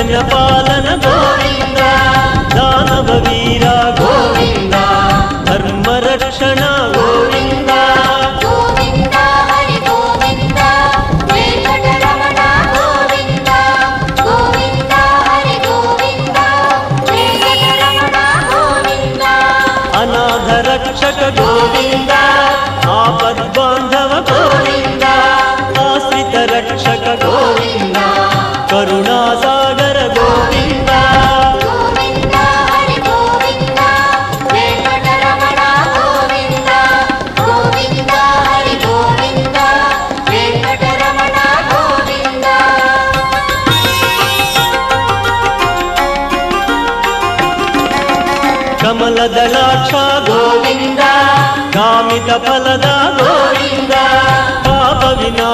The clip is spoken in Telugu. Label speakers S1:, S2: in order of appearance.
S1: జనపాలన గోవింద దానవ వీర గోవింద ధర్మరక్షణ గోవింద
S2: గోవింద హరి గోవింద వెంకటరమణ గోవింద గోవింద హరి గోవింద వెంకటరమణ గోవింద
S1: అనాథ రక్షక గోవింద ఆపద్బాంధవ గోవింద ఆశ్రిత రక్షక గోవింద కరుణాసాగర గోవింద
S2: గోవింద హరి గోవింద వెంకటరమణ గోవింద గోవింద హరి గోవింద వెంకటరమణ గోవింద
S1: కమలదళాక్ష గోవింద కామిత ఫలద గోవింద పాప వినా